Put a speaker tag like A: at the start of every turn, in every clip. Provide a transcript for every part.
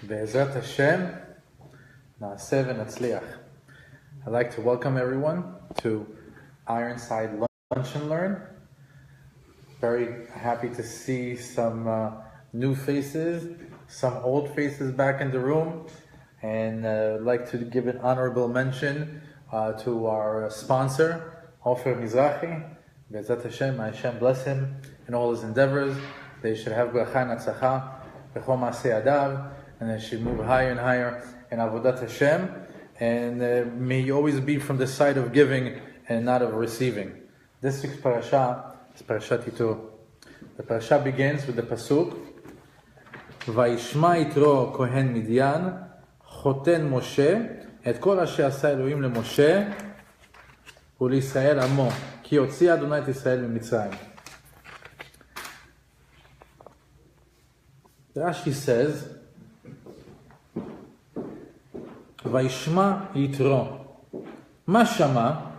A: Be'ezrat Hashem, na'aseh v'natzliach. I'd like to welcome everyone to Ironside Lunch and Learn. Very happy to see some new faces, some old faces back in the room, and I'd like to give an honorable mention to our sponsor, Ofer Mizrahi. Be'ezrat Hashem, may Hashem bless him in all his endeavors. They should have bracha and atzacha b'chol ma'aseh yadav, and they should move higher and higher in Avodat Hashem, and may you always be from the side of giving and not of receiving. This week's parasha is Parashat Ito. The parasha begins with the pasuk, Vayishma Yitro Kohen Midyan, Choten Moshe, et kol asher asa Elohim leMoshe, uLyisrael amo, ki yotzi Adonai et Yisrael miMitzrayim. Rashi says, Vayishma Yitro. Ma shama?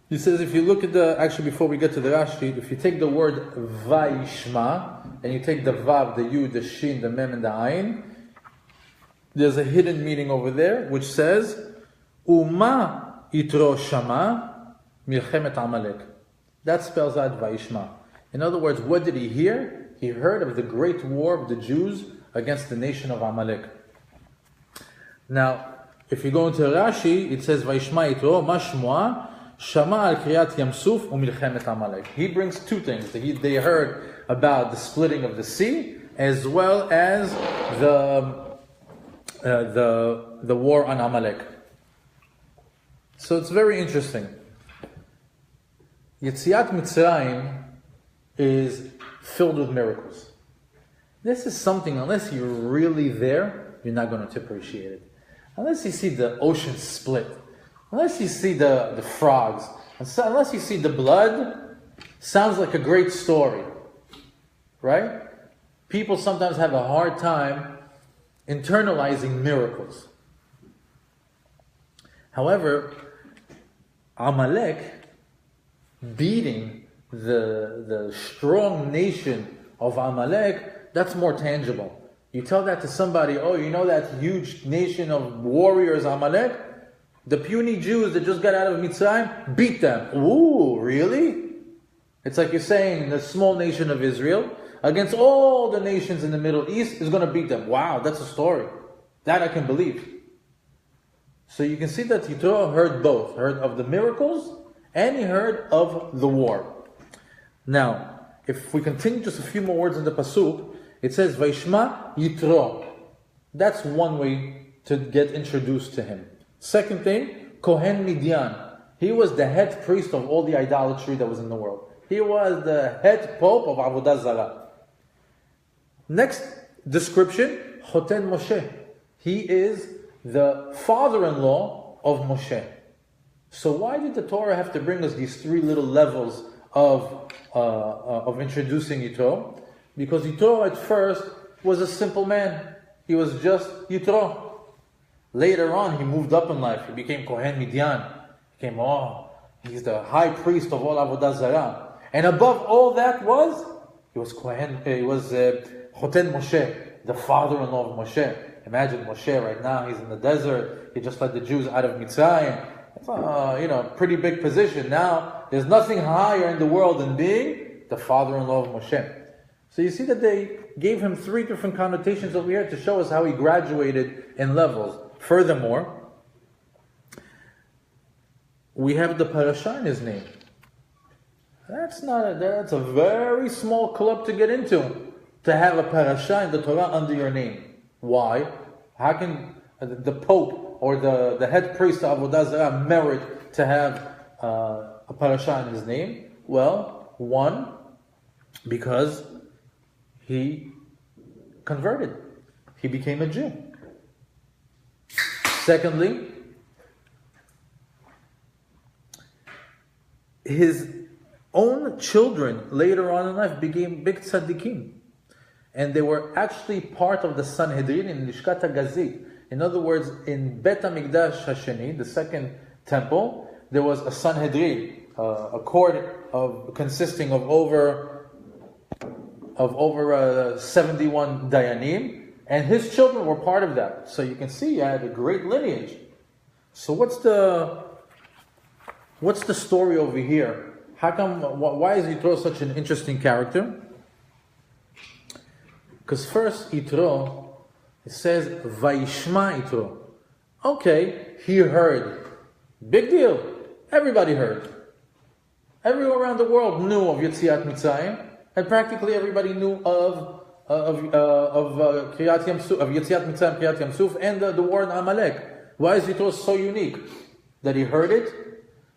A: He says, if you look at actually before we get to the Rashi, if you take the word Vayishma, and you take the Vav, the Yud, the Shin, the Mem, and the Ayin, there's a hidden meaning over there, which says, Uma Yitro Shama Milchemet Amalek. That spells out Vayishma. In other words, what did he hear? He heard of the great war of the Jews against the nation of Amalek. Now, if you go into Rashi, it says, Vayishma Yitro, Mashmoa, Shama al Kriyat Yamsuf u'milchemet Amalek. He brings two things. They heard about the splitting of the sea, as well as the war on Amalek. So it's very interesting. Yetziat Mitzrayim is filled with miracles. This is something, unless you're really there, you're not going to appreciate it. Unless you see the ocean split, unless you see the frogs, unless you see the blood, sounds like a great story, right? People sometimes have a hard time internalizing miracles. However, Amalek beating the strong nation of Amalek, that's more tangible. You tell that to somebody, oh, you know that huge nation of warriors, Amalek? The puny Jews that just got out of Mitzrayim, beat them. Ooh, really? It's like you're saying the small nation of Israel against all the nations in the Middle East is going to beat them. Wow, that's a story. That I can believe. So you can see that Yitro heard both. Heard of the miracles and he heard of the war. Now, if we continue just a few more words in the Pasuk, it says, Vayishma Yitro. That's one way to get introduced to him. Second thing, Kohen Midyan. He was the head priest of all the idolatry that was in the world. He was the head pope of Avodah Zarah. Next description, Choten Moshe. He is the father-in-law of Moshe. So why did the Torah have to bring us these three little levels of introducing Yitro? Because Yitro at first was a simple man. He was just Yitro. Later on, he moved up in life. He became Kohen Midyan. He became, he's the high priest of all Avodah Zarah. And above all that he was Choten Moshe, the father-in-law of Moshe. Imagine Moshe right now, he's in the desert. He just led the Jews out of Mitzrayim. It's pretty big position. Now, there's nothing higher in the world than being the father-in-law of Moshe. So you see that they gave him three different connotations over here to show us how he graduated in levels. Furthermore, we have the parasha in his name. That's a very small club to get into, to have a parasha in the Torah under your name. Why? How can the Pope or the head priest of Avodah Zarah merit to have a parasha in his name? Well, one, because he converted. He became a Jew. Secondly, his own children later on in life became big tzaddikim. And they were actually part of the Sanhedrin in Lishkat HaGazit. In other words, in Bet HaMikdash HaSheni, the second temple, there was a Sanhedrin, a court consisting of over 71 dayanim, And his children were part of that. So you can see he had a great lineage. So what's the story over here? How come? Why is Yitro such an interesting character? Because first Yitro, it says Vayishma Yitro. Okay, he heard. Big deal. Everybody heard. Everyone around the world knew of Yetziat Mitzrayim, and practically everybody knew of Kriyat Yam Suf, of Yetziat Mitzrayim, Kriyat Yam Suf, and the war in Amalek. Why is Yitro so unique? That he heard it?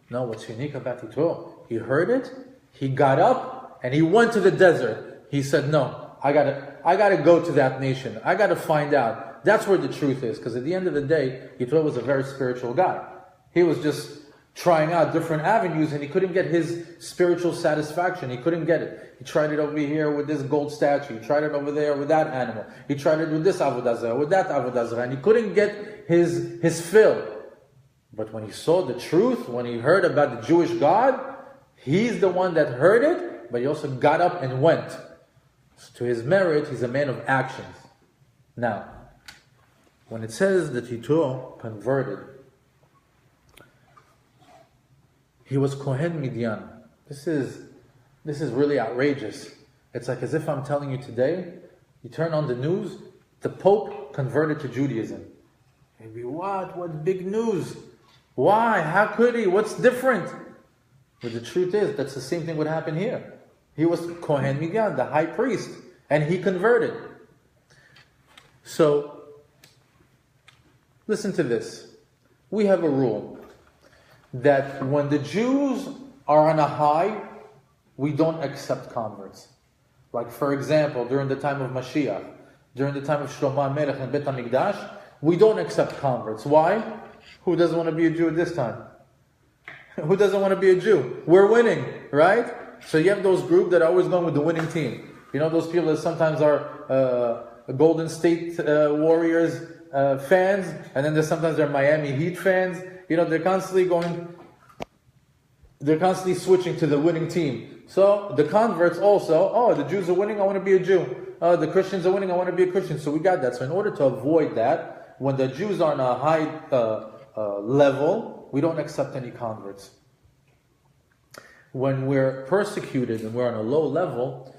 A: No, what's unique about Yitro? He heard it, he got up, and he went to the desert. He said, no, I gotta go to that nation. I gotta find out. That's where the truth is. Because at the end of the day, Yitro was a very spiritual guy. He was just trying out different avenues, and he couldn't get his spiritual satisfaction. He couldn't get it. He tried it over here with this gold statue. He tried it over there with that animal. He tried it with this avodah zarah, with that avodah zarah, and he couldn't get his fill. But when he saw the truth, when he heard about the Jewish God, he's the one that heard it, but he also got up and went. So to his merit, he's a man of actions. Now, when it says that Yitro converted, he was Kohen Midian. This is really outrageous. It's like as if I'm telling you today, you turn on the news, the Pope converted to Judaism. Maybe what? What big news? Why? How could he? What's different? But the truth is, that's the same thing would happen here. He was Kohen Midian, the high priest, and he converted. So, listen to this. We have a rule that when the Jews are on a high, we don't accept converts. Like for example, during the time of Mashiach, during the time of Shlomo HaMelech and Bet HaMikdash, we don't accept converts. Why? Who doesn't want to be a Jew at this time? Who doesn't want to be a Jew? We're winning, right? So you have those groups that are always going with the winning team. You know those people that sometimes are Golden State Warriors fans, and then sometimes they're Miami Heat fans. You know, they're constantly switching to the winning team. So the converts also, the Jews are winning, I want to be a Jew. The Christians are winning, I want to be a Christian. So we got that. So in order to avoid that, when the Jews are on a high level, we don't accept any converts. When we're persecuted and we're on a low level,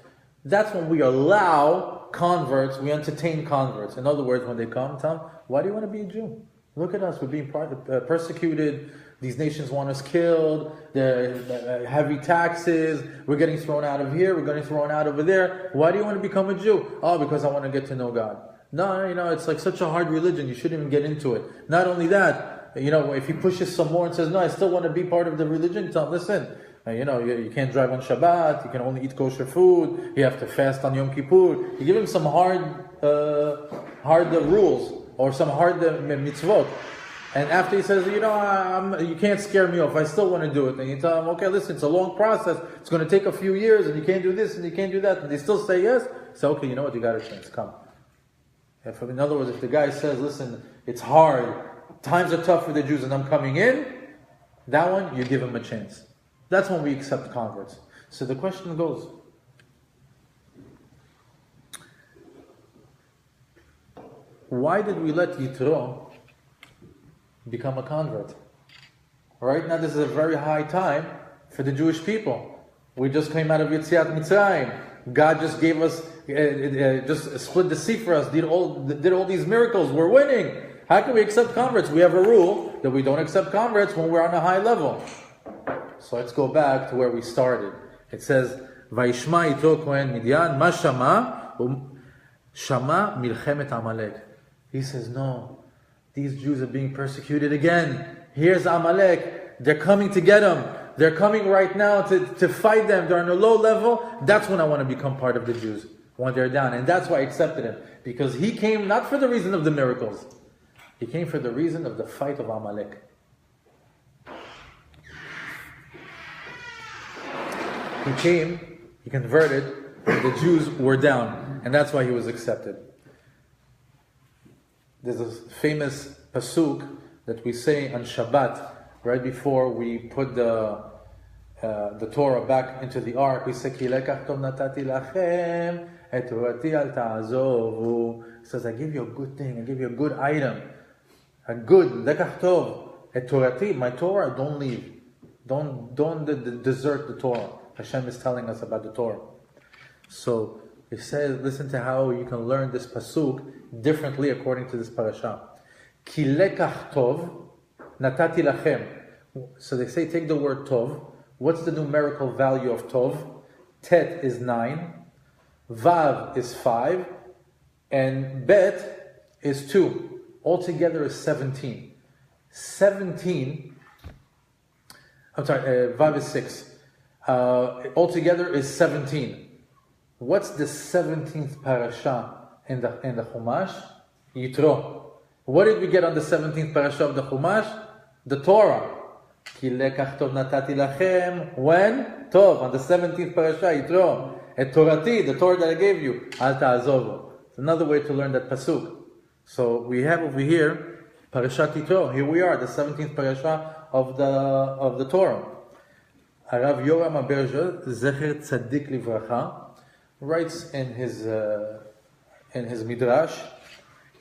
A: that's when we allow converts, we entertain converts. In other words, when they come, tell them, why do you want to be a Jew? Look at us, we're being persecuted, these nations want us killed, the heavy taxes, we're getting thrown out of here, we're getting thrown out over there. Why do you want to become a Jew? Oh, because I want to get to know God. No, it's like such a hard religion, you shouldn't even get into it. Not only that, if he pushes some more and says, no, I still want to be part of the religion, tell him, listen, you can't drive on Shabbat, you can only eat kosher food, you have to fast on Yom Kippur. You give him some hard rules, or some hard mitzvot. And after he says, you can't scare me off, I still want to do it. And you tell him, okay, listen, it's a long process, it's going to take a few years, and you can't do this, and you can't do that. And they still say yes. So, okay, you know what, you got a chance, come. In other words, if the guy says, listen, it's hard, times are tough for the Jews, and I'm coming in, that one, you give him a chance. That's when we accept converts. So the question goes, why did we let Yitro become a convert? Right now, this is a very high time for the Jewish people. We just came out of Yetziat Mitzrayim. God just gave us, just split the sea for us, did all these miracles. We're winning. How can we accept converts? We have a rule that we don't accept converts when we're on a high level. So let's go back to where we started. It says, Vayishma Yitro Kohen Midian, Ma Shama Milchemet Amalek. He says, no, these Jews are being persecuted again. Here's Amalek. They're coming to get them. They're coming right now to fight them. They're on a low level. That's when I want to become part of the Jews, when they're down. And that's why I accepted him. Because he came not for the reason of the miracles. He came for the reason of the fight of Amalek. He came, he converted, the Jews were down. And that's why he was accepted. There's a famous pasuk that we say on Shabbat, right before we put the Torah back into the ark. We say, Ki lekach tov natati lachem, et torati al ta'azovu. He says, I give you a good thing, I give you a good item, a good lekach tov. Et torati, my Torah, don't leave. Don't desert the Torah. Hashem is telling us about the Torah. So he says, listen to how you can learn this pasuk differently according to this parasha. Ki lekach tov natati lachem. So they say, take the word tov. What's the numerical value of tov? Tet is 9, vav is 5, and bet is 2. Altogether is 17. 17, I'm sorry, vav is 6. Altogether is 17. What's the 17th parasha in the Chumash? Yitro. What did we get on the 17th parasha of the Chumash? The Torah. Ki lekach tov natati lachem. When? Tov, on the 17th parasha, Yitro. Et torati, the Torah that I gave you. Al ta'azovu. It's another way to learn that pasuk. So we have over here Parashat Ito. Here we are, the 17th parasha of the Torah. Arav Yoram Aberja, Zecher Tzadik Livracha, writes in his midrash.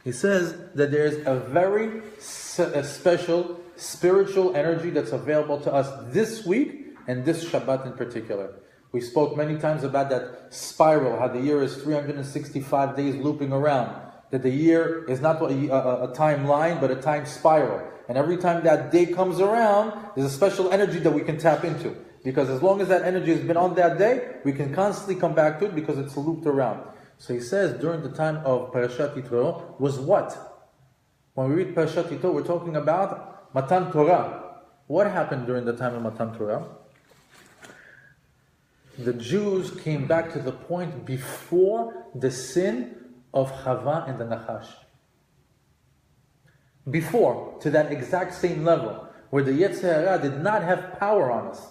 A: He says that there is a very special spiritual energy that's available to us this week and this Shabbat in particular. We spoke many times about that spiral, how the year is 365 days looping around. That the year is not a timeline, but a time spiral. And every time that day comes around, there's a special energy that we can tap into. Because as long as that energy has been on that day, we can constantly come back to it because it's looped around. So he says during the time of Parashat Yitro was what? When we read Parashat Ito, we're talking about Matan Torah. What happened during the time of Matan Torah? The Jews came back to the point before the sin of Chava and the Nachash. Before, to that exact same level, where the Yetzer Hara did not have power on us.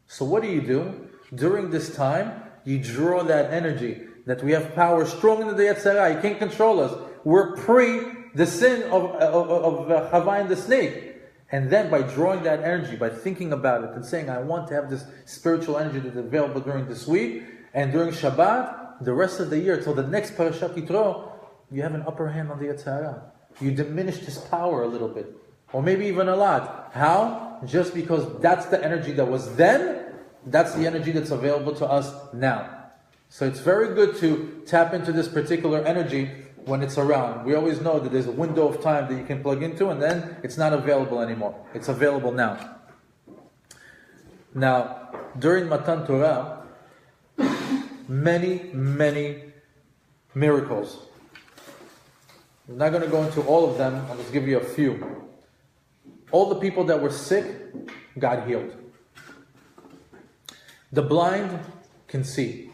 A: So what do? During this time, you draw that energy, that we have power strong in the Yetzer Hara, you can't control us. We're pre the sin of Chava and the snake. And then by drawing that energy, by thinking about it and saying, I want to have this spiritual energy that's available during this week, and during Shabbat, the rest of the year, till the next Parashat Yitro, you have an upper hand on the Yetzer Hara. You diminished his power a little bit. Or maybe even a lot. How? Just because that's the energy that was then, that's the energy that's available to us now. So it's very good to tap into this particular energy when it's around. We always know that there's a window of time that you can plug into, and then it's not available anymore. It's available now. Now, during Matan Torah, many miracles. I'm not going to go into all of them. I'll just give you a few. All the people that were sick got healed. The blind can see.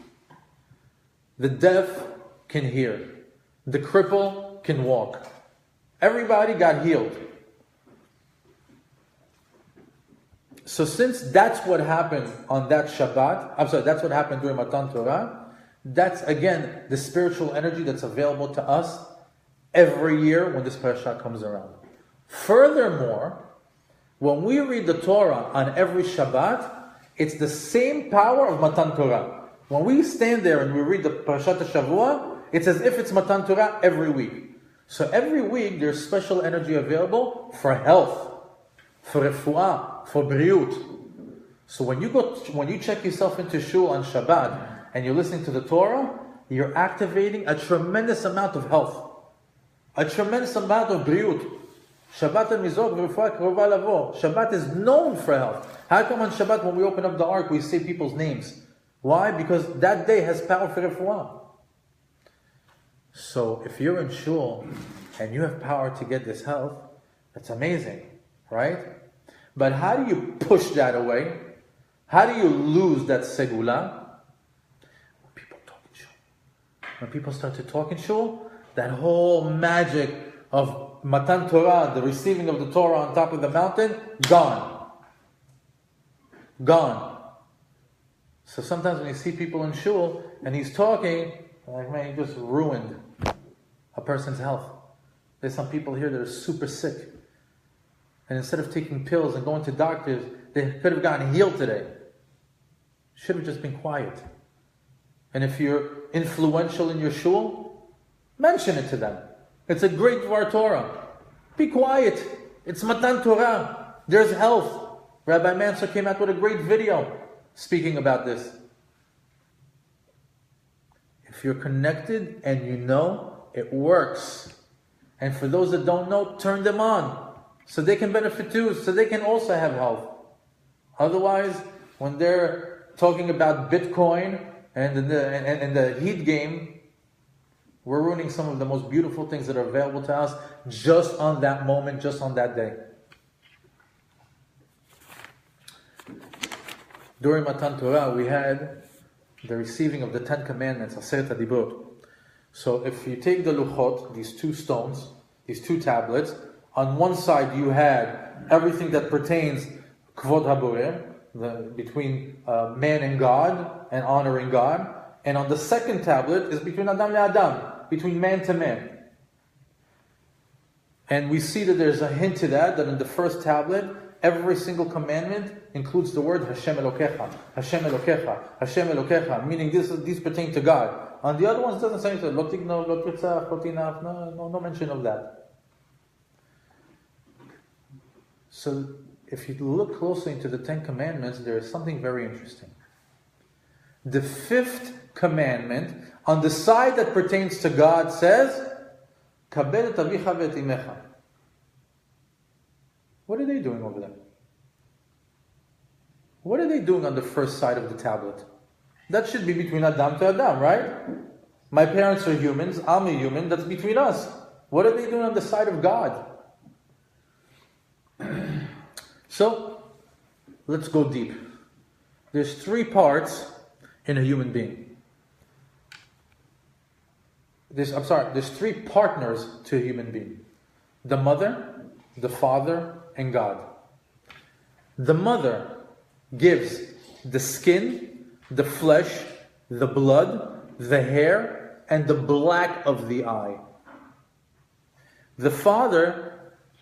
A: The deaf can hear. The cripple can walk. Everybody got healed. So since that's what happened on that Shabbat, that's what happened during Matan Torah, that's again the spiritual energy that's available to us every year when this parasha comes around. Furthermore, when we read the Torah on every Shabbat, it's the same power of Matan Torah. When we stand there and we read the Parashat Shavua, it's as if it's Matan Torah every week. So every week there's special energy available for health, for refuah, for briut. So when you check yourself into shul on Shabbat and you're listening to the Torah, you're activating a tremendous amount of health, a tremendous amount of briut. Shabbat and mizok v'refuah krova lavo. Shabbat is known for health. How come on Shabbat when we open up the ark we say people's names? Why? Because that day has power for refuah. So if you're in shul and you have power to get this health, that's amazing, right? But how do you push that away? How do you lose that segula? When people talk in shul. When people start to talk in shul, that whole magic of Matan Torah, the receiving of the Torah on top of the mountain, gone. Gone. So sometimes when you see people in shul and he's talking, like, man, he just ruined a person's health. There's some people here that are super sick. And instead of taking pills and going to doctors, they could have gotten healed today. Should have just been quiet. And if you're influential in your shul, mention it to them. It's a great Dvar Torah. Be quiet. It's Matan Torah. There's health. Rabbi Mansour came out with a great video speaking about this. If you're connected and you know, it works. And for those that don't know, turn them on so they can benefit too, so they can also have health. Otherwise, when they're talking about Bitcoin and the heat game, we're ruining some of the most beautiful things that are available to us just on that moment, just on that day. During Matan Torah, we had the receiving of the 10 Commandments, Aseret HaDibrot. So if you take the luchot, these two stones, these two tablets, on one side you had everything that pertains Kvod HaBoreh, between man and God, and honoring God. And on the second tablet is between Adam and Adam, between man to man. And we see that there's a hint to that in the first tablet, every single commandment includes the word Hashem Elokecha, Hashem Elokecha, Hashem Elokecha, meaning these pertain to God. On the other ones, it doesn't say anything. Lo tigno, lo tirtzach, lo tinaf. No mention of that. So, if you look closely into the 10 Commandments, there is something very interesting. The 5th commandment, on the side that pertains to God, says, Kabel et avicha ve'et imecha. What are they doing over there? What are they doing on the first side of the tablet? That should be between Adam to Adam, right? My parents are humans, I'm a human, that's between us. What are they doing on the side of God? So, let's go deep. There's 3 parts in a human being. There's 3 partners to a human being. The mother, the father, and God. The mother gives the skin, the flesh, the blood, the hair, and the black of the eye. The father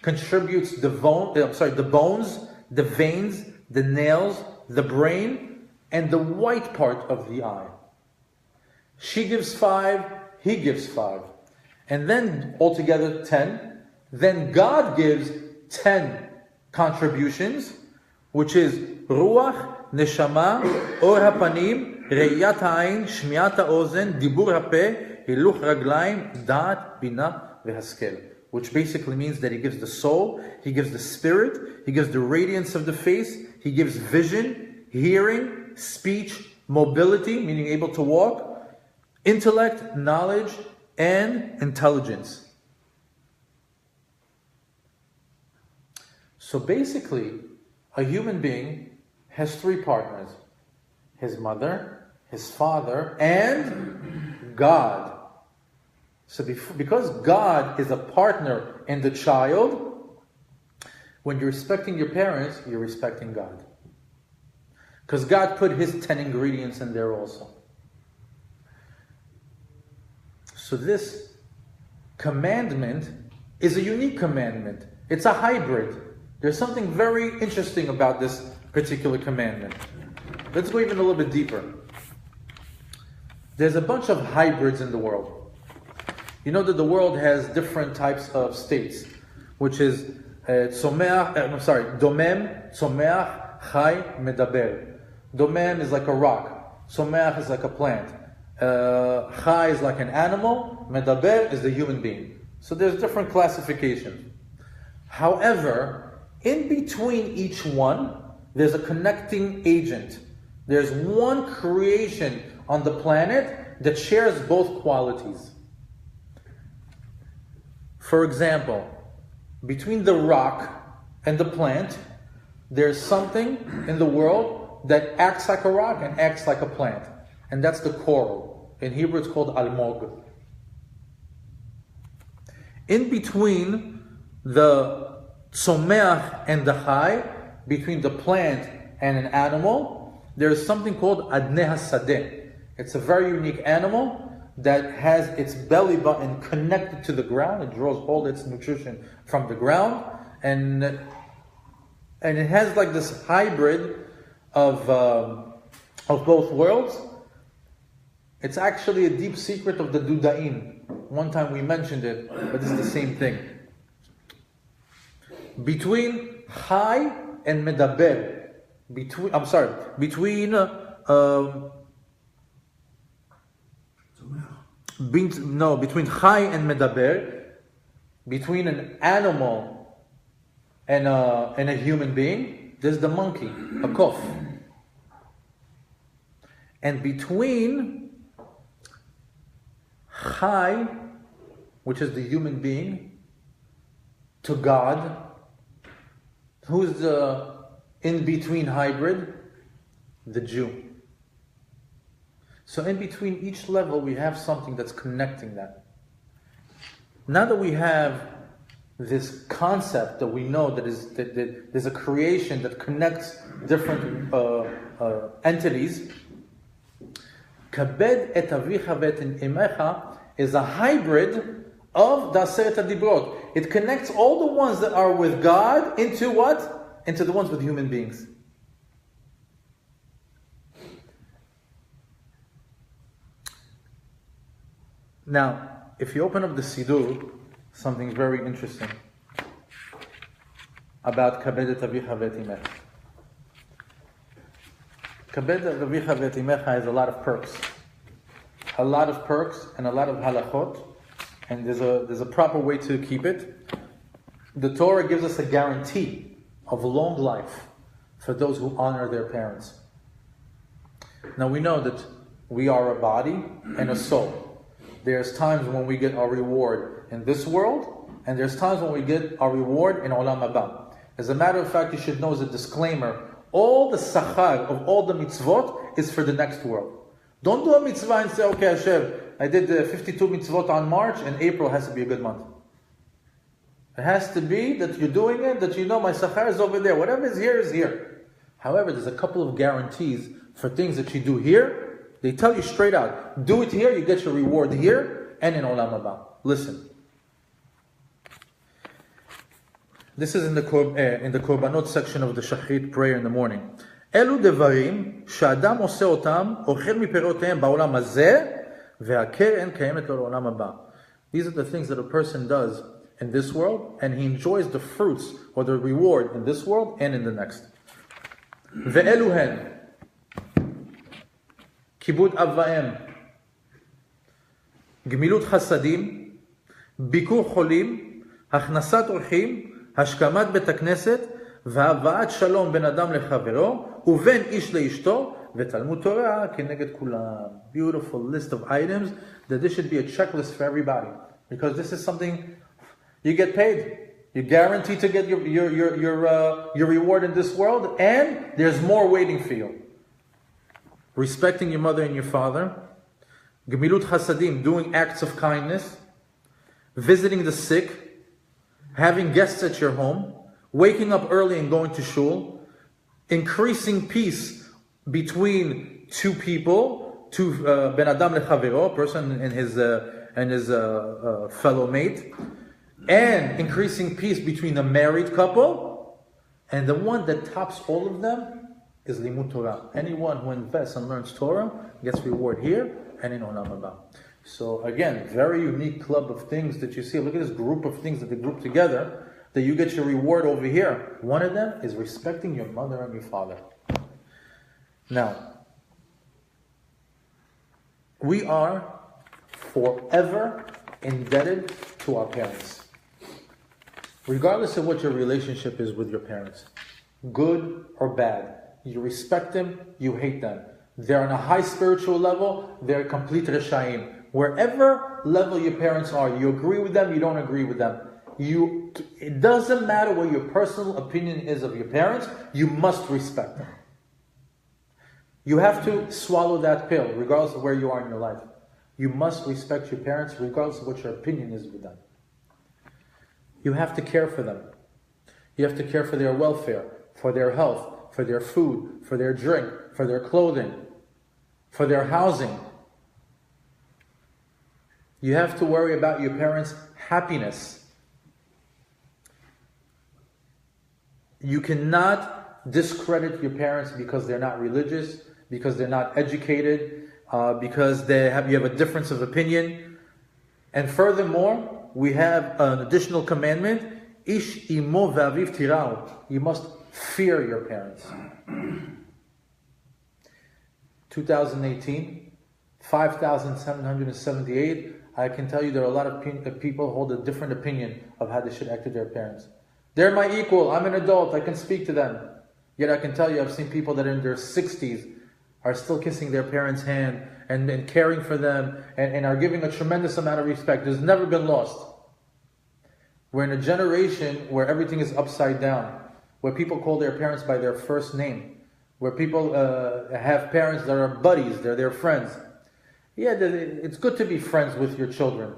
A: contributes the bones, the veins, the nails, the brain, and the white part of the eye. She gives 5, he gives 5. And then altogether 10. Then God gives 10 contributions, which is Ruach, Neshama, Or HaPanim, Re'iyat HaAyin, Shmiat HaOzen, Dibur HaPeh, Hiluch Raglaim, Da'at, Bina, V'Haskel. Which basically means that he gives the soul, he gives the spirit, he gives the radiance of the face, he gives vision, hearing, speech, mobility, meaning able to walk, intellect, knowledge, and intelligence. So basically, a human being has 3 partners. His mother, his father, and God. So because God is a partner in the child, when you're respecting your parents, you're respecting God. Because God put His 10 ingredients in there also. So this commandment is a unique commandment. It's a hybrid. There's something very interesting about this particular commandment. Let's go even a little bit deeper. There's a bunch of hybrids in the world. You know that the world has different types of states, which is domem, tzomeach, chai, medaber. Domem is like a rock. Tzomeach is like a plant. Chai is like an animal. Medaber is the human being. So there's different classifications. However, in between each one, there's a connecting agent. There's one creation on the planet that shares both qualities. For example, between the rock and the plant, there's something in the world that acts like a rock and acts like a plant. And that's the coral. In Hebrew it's called almog. In between the tzomeach and the chai, between the plant and an animal, there's something called adnei hasadeh. It's a very unique animal that has its belly button connected to the ground. It draws all its nutrition from the ground. And it has like this hybrid of both worlds. It's actually a deep secret of the Dudaim. One time we mentioned it, but it's the same thing. Between Chai and Medaber, between Chai and Medaber, between an animal and a human being, there's the monkey, a kof. And between Chai, which is the human being, to God, who's the in-between hybrid? The Jew. So in between each level we have something that's connecting that. Now that we have this concept that we know that there's a creation that connects different entities, Kabed et avicha v'et imecha is a hybrid of the Aseret HaDibrot. It connects all the ones that are with God into what? Into the ones with human beings. Now, if you open up the Siddur, something very interesting about Kabed et avicha v'et imecha. Kabed et avicha v'et imecha has a lot of perks. A lot of perks and a lot of halachot. And there's a proper way to keep it. The Torah gives us a guarantee of long life for those who honor their parents. Now we know that we are a body and a soul. There's times when we get our reward in this world, and there's times when we get our reward in Olam Haba. As a matter of fact, you should know as a disclaimer, all the sachar of all the mitzvot is for the next world. Don't do a mitzvah and say, okay, Hashem, I did 52 mitzvot on March, and April has to be a good month. It has to be that you're doing it, that you know my sachar is over there. Whatever is here is here. However, there's a couple of guarantees for things that you do here. They tell you straight out, do it here, you get your reward here, and in Olam Haba. Listen. This is in the Korbanot section of the Shachrit prayer in the morning. אלו דברים שאדם עושה אותם, אוכל מפירותיהם בעולם הזה, והקרן קיימת לו לעולם הבא. These are the things that a person does in this world, and he enjoys the fruits or the reward in this world and in the next. ואלו הן כיבוד אב ואם, גמילות חסדים, ביקור חולים, הכנסת אורחים, השכמת בית הכנסת, והבאת שלום בין אדם לחברו, ובין איש לאשתו, ותלמוד תורה כנגד כולם. Beautiful list of items that this should be a checklist for everybody. Because this is something you get paid. You're guaranteed to get your reward in this world, and there's more waiting for you. Respecting your mother and your father. Gemilut chasadim, doing acts of kindness. Visiting the sick. Having guests at your home. Waking up early and going to shul, increasing peace between two people, ben adam lechavero, person and his fellow mate, and increasing peace between a married couple, and the one that tops all of them is limud Torah. Anyone who invests and learns Torah gets reward here and in Olam Haba. So again, very unique club of things that you see. Look at this group of things that they group together, that you get your reward over here. One of them is respecting your mother and your father. Now, we are forever indebted to our parents. Regardless of what your relationship is with your parents, good or bad, you respect them, you hate them. They're on a high spiritual level, they're complete reshaim. Wherever level your parents are, you agree with them, you don't agree with them. It doesn't matter what your personal opinion is of your parents, you must respect them. You have to swallow that pill, regardless of where you are in your life. You must respect your parents, regardless of what your opinion is with them. You have to care for them. You have to care for their welfare, for their health, for their food, for their drink, for their clothing, for their housing. You have to worry about your parents' happiness. You cannot discredit your parents because they're not religious, because they're not educated, because you have a difference of opinion. And furthermore, we have an additional commandment, Ish imo v'aviv tirau. You must fear your parents. 2018, 5,778. I can tell you there are a lot of people hold a different opinion of how they should act with their parents. They're my equal. I'm an adult. I can speak to them. Yet I can tell you, I've seen people that are in their 60s are still kissing their parents' hand and caring for them and are giving a tremendous amount of respect. There's never been lost. We're in a generation where everything is upside down, where people call their parents by their first name, where people have parents that are buddies, they're their friends. Yeah, it's good to be friends with your children,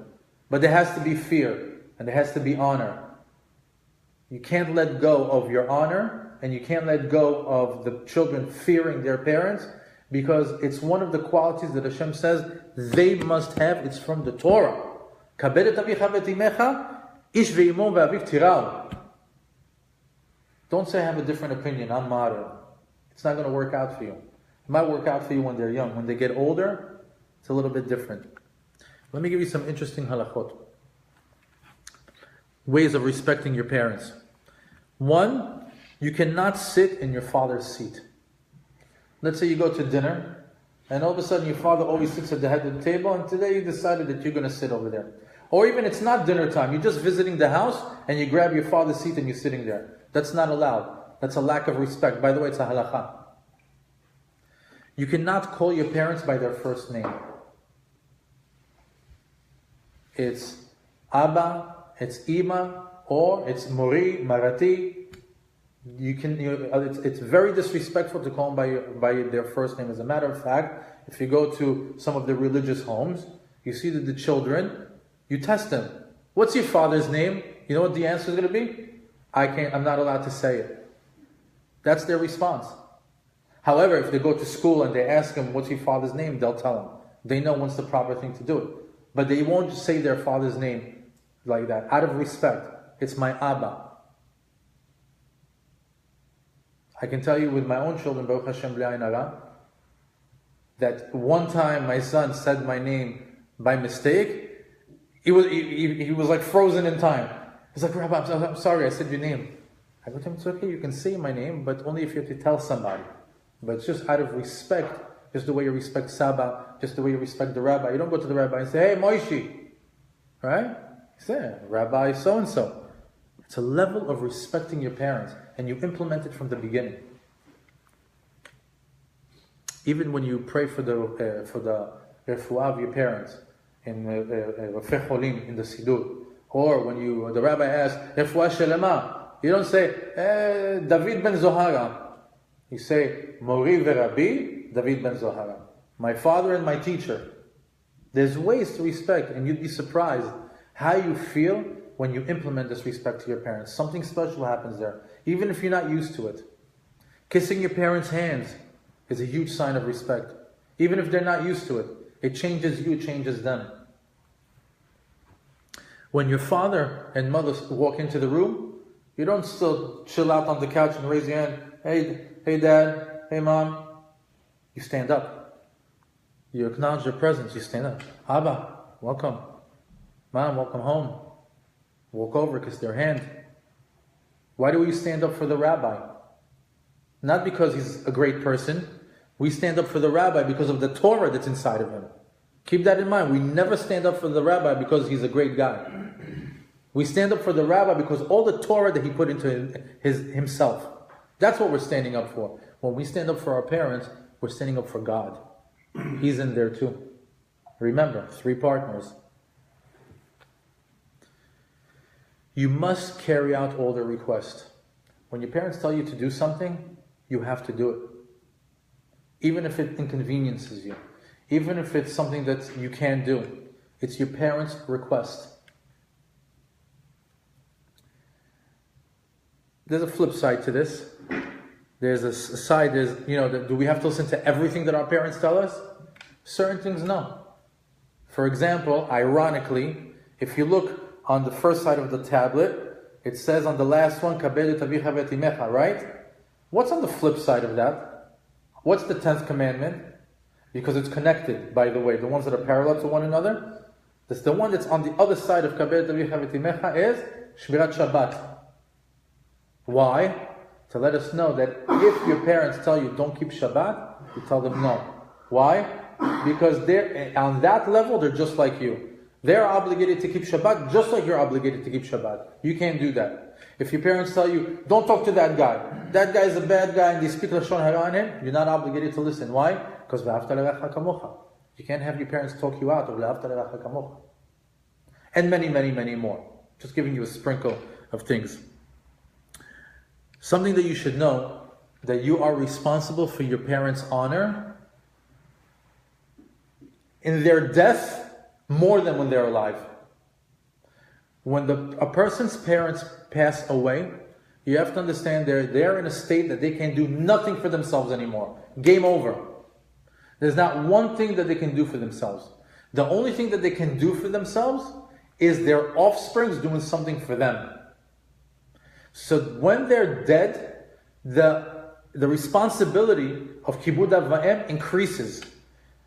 A: but there has to be fear and there has to be honor. You can't let go of your honor and you can't let go of the children fearing their parents, because it's one of the qualities that Hashem says they must have. It's from the Torah. Don't say I have a different opinion, I'm modern. It's not going to work out for you. It might work out for you when they're young. When they get older, it's a little bit different. Let me give you some interesting halachot. Ways of respecting your parents. One, you cannot sit in your father's seat. Let's say you go to dinner, and all of a sudden your father always sits at the head of the table, and today you decided that you're going to sit over there. Or even it's not dinner time, you're just visiting the house, and you grab your father's seat and you're sitting there. That's not allowed. That's a lack of respect. By the way, it's a halakha. You cannot call your parents by their first name. It's Abba, it's Ima, or it's Mori, Marati. It's very disrespectful to call them by their first name. As a matter of fact, if you go to some of the religious homes, you see that the children, you test them. What's your father's name? You know what the answer is going to be? I'm not allowed to say it. That's their response. However, if they go to school and they ask them, what's your father's name? They'll tell them. They know what's the proper thing to do it. But they won't say their father's name like that, out of respect. It's my Abba. I can tell you with my own children, Baruch Hashem B'Ayin Hara, that one time my son said my name by mistake. He was like frozen in time. He's like, Rabbi, I'm sorry, I said your name. I go to him, it's okay, you can say my name, but only if you have to tell somebody. But it's just out of respect, just the way you respect Saba, just the way you respect the rabbi. You don't go to the rabbi and say, hey, Moishi, right? You say, Rabbi so-and-so. It's a level of respecting your parents, and you implement it from the beginning. Even when you pray for the refuah of your parents in Rafeh Cholim, in the Siddur, or when the rabbi asks refuah shelema, you don't say David ben Zohara. You say Mori v'Rabbi David ben Zohara, my father and my teacher. There's ways to respect, and you'd be surprised how you feel when you implement this respect to your parents. Something special happens there, even if you're not used to it. Kissing your parents' hands is a huge sign of respect. Even if they're not used to it, it changes you, it changes them. When your father and mother walk into the room, you don't still chill out on the couch and raise your hand, hey dad, hey mom. You stand up. You acknowledge their presence, you stand up. Abba, welcome. Mom, welcome home. Walk over, kiss their hand. Why do we stand up for the rabbi? Not because he's a great person. We stand up for the rabbi because of the Torah that's inside of him. Keep that in mind. We never stand up for the rabbi because he's a great guy. We stand up for the rabbi because all the Torah that he put into himself. That's what we're standing up for. When we stand up for our parents, we're standing up for God. He's in there too. Remember, 3 partners. You must carry out all their requests. When your parents tell you to do something, you have to do it. Even if it inconveniences you. Even if it's something that you can't do. It's your parents' request. There's a flip side to this. There's a side, do we have to listen to everything that our parents tell us? Certain things, no. For example, ironically, if you look on the first side of the tablet, it says on the last one, Kabed et avicha v'et imecha, right? What's on the flip side of that? What's the 10th commandment? because it's connected, by the way. The ones that are parallel to one another. The one that's on the other side of Kaber Tavicha V'Timecha is Shmirat Shabbat. Why? To let us know that if your parents tell you don't keep Shabbat, you tell them no. Why? Because they're on that level, they're just like you. They're obligated to keep Shabbat just like you're obligated to keep Shabbat. You can't do that. If your parents tell you, don't talk to that guy. That guy is a bad guy and they speak Lashon Hara on him, you're not obligated to listen. Why? Because V'ahavta l'reacha kamocha. You can't have your parents talk you out of V'ahavta l'reacha kamocha. And many, many, many more. Just giving you a sprinkle of things. Something that you should know, that you are responsible for your parents' honor in their death more than when they're alive. When a person's parents pass away, you have to understand they're in a state that they can do nothing for themselves anymore. Game over. There's not one thing that they can do for themselves. The only thing that they can do for themselves is their offsprings doing something for them. So when they're dead, the responsibility of Kibud Av Va'em increases.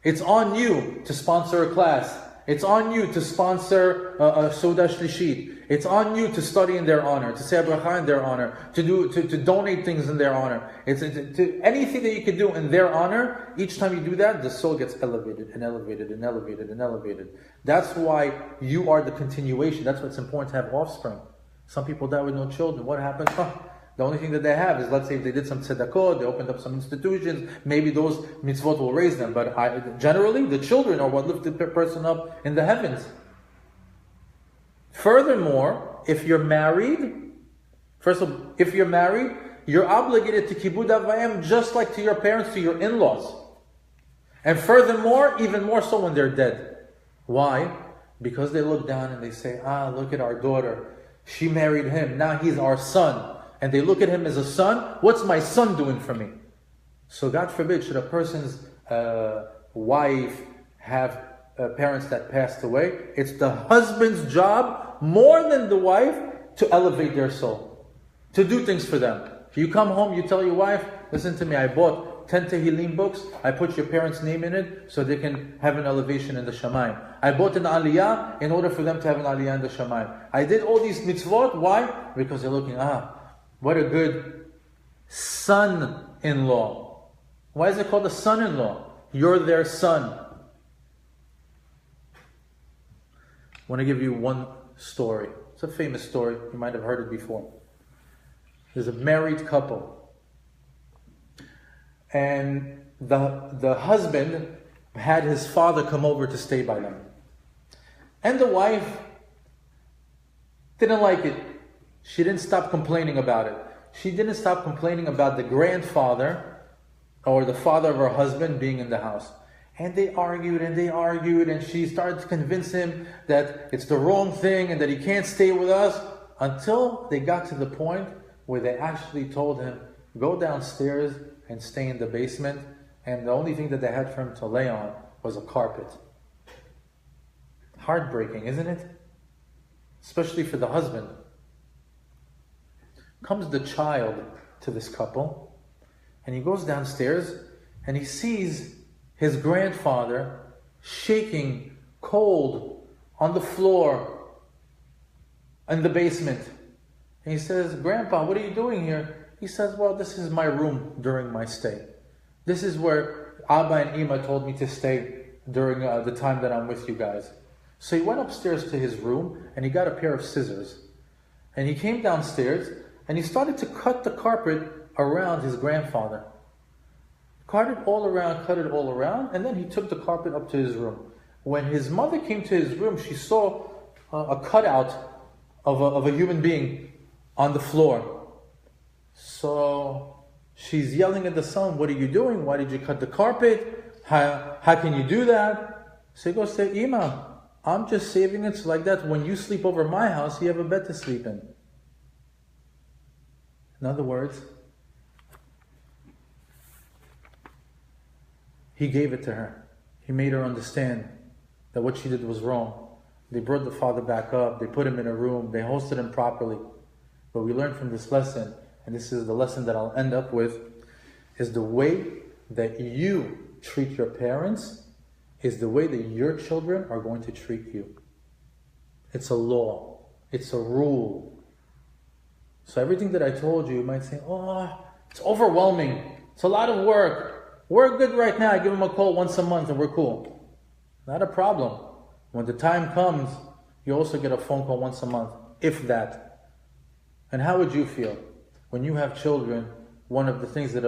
A: It's on you to sponsor a class. It's on you to sponsor a Seudah Shlishit. It's on you to study in their honor, to say a bracha in their honor, to donate things in their honor. It's anything that you can do in their honor. Each time you do that, the soul gets elevated and elevated and elevated and elevated. That's why you are the continuation. That's why it's important to have offspring. Some people die with no children. What happens? The only thing that they have is, let's say if they did some tzedakot, they opened up some institutions, maybe those mitzvot will raise them. But generally, the children are what lift the person up in the heavens. Furthermore, if you're married, you're obligated to Kibud Av Va'em just like to your parents, to your in-laws. And furthermore, even more so when they're dead. Why? Because they look down and they say, look at our daughter. She married him, now he's our son. And they look at him as a son. What's my son doing for me? So God forbid, should a person's wife have parents that passed away, it's the husband's job, more than the wife, to elevate their soul. To do things for them. You come home, you tell your wife, listen to me, I bought 10 Tehillim books, I put your parents' name in it, so they can have an elevation in the Shamayim. I bought an Aliyah, in order for them to have an Aliyah in the Shamayim. I did all these mitzvot, why? Because they're looking, what a good son-in-law. Why is it called a son-in-law? You're their son. I want to give you one story. It's a famous story. You might have heard it before. There's a married couple. And the husband had his father come over to stay by them. And the wife didn't like it. She didn't stop complaining about it. She didn't stop complaining about the grandfather or the father of her husband being in the house. And they argued and she started to convince him that it's the wrong thing and that he can't stay with us, until they got to the point where they actually told him, go downstairs and stay in the basement. And the only thing that they had for him to lay on was a carpet. Heartbreaking, isn't it? Especially for the husband. Comes the child to this couple, and he goes downstairs and he sees his grandfather shaking cold on the floor in the basement. And he says, Grandpa, what are you doing here? He says, well, this is my room during my stay. This is where Abba and Ima told me to stay during the time that I'm with you guys. So he went upstairs to his room and he got a pair of scissors. And he came downstairs and he started to cut the carpet around his grandfather. Cut it all around, and then he took the carpet up to his room. When his mother came to his room, she saw a cutout of a human being on the floor. So she's yelling at the son, what are you doing? Why did you cut the carpet? How can you do that? So he goes to Ima, I'm just saving it so like that when you sleep over my house, you have a bed to sleep in. In other words, he gave it to her. He made her understand that what she did was wrong. They brought the father back up. They put him in a room. They hosted him properly. But we learned from this lesson, and this is the lesson that I'll end up with, is the way that you treat your parents is the way that your children are going to treat you. It's a law. It's a rule. So everything that I told you, you might say, oh, it's overwhelming. It's a lot of work. We're good right now. I give them a call once a month and we're cool. Not a problem. When the time comes, you also get a phone call once a month, if that. And how would you feel? When you have children, one of the things that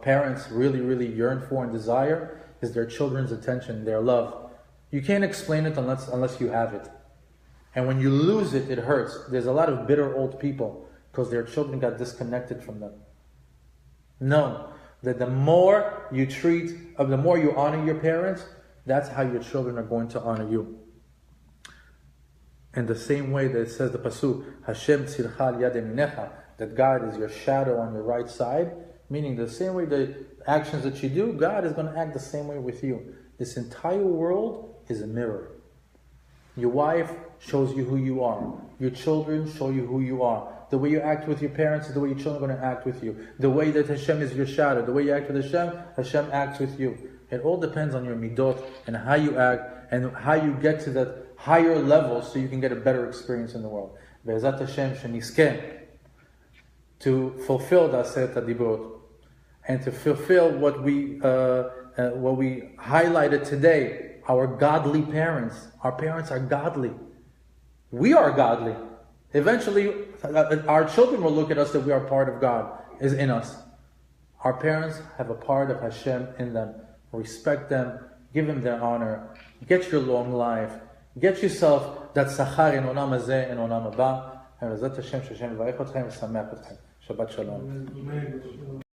A: parents really, really yearn for and desire is their children's attention, their love. You can't explain it unless you have it. And when you lose it, it hurts. There's a lot of bitter old people because their children got disconnected from them. Know that the more you honor your parents, that's how your children are going to honor you. In the same way that it says the pasuk, Hashem tzilcha al yad yaminecha, that God is your shadow on your right side, meaning the same way the actions that you do, God is going to act the same way with you. This entire world is a mirror. Your wife shows you who you are. Your children show you who you are. The way you act with your parents is the way your children are going to act with you. The way that Hashem is your shadow, the way you act with Hashem, Hashem acts with you. It all depends on your midot and how you act and how you get to that higher level so you can get a better experience in the world. Be'ezat Hashem sheniskeh to fulfill the Aseret HaDibrot and to fulfill what we highlighted today. Our godly parents. Our parents are godly. We are godly. Eventually, our children will look at us that we are part of God, is in us. Our parents have a part of Hashem in them. Respect them. Give them their honor. Get your long life. Get yourself that sachar in olam hazeh and olam haba. And Bezat Hashem, Hashem yivarech atkechem v'sameach atkechem. Shabbat shalom.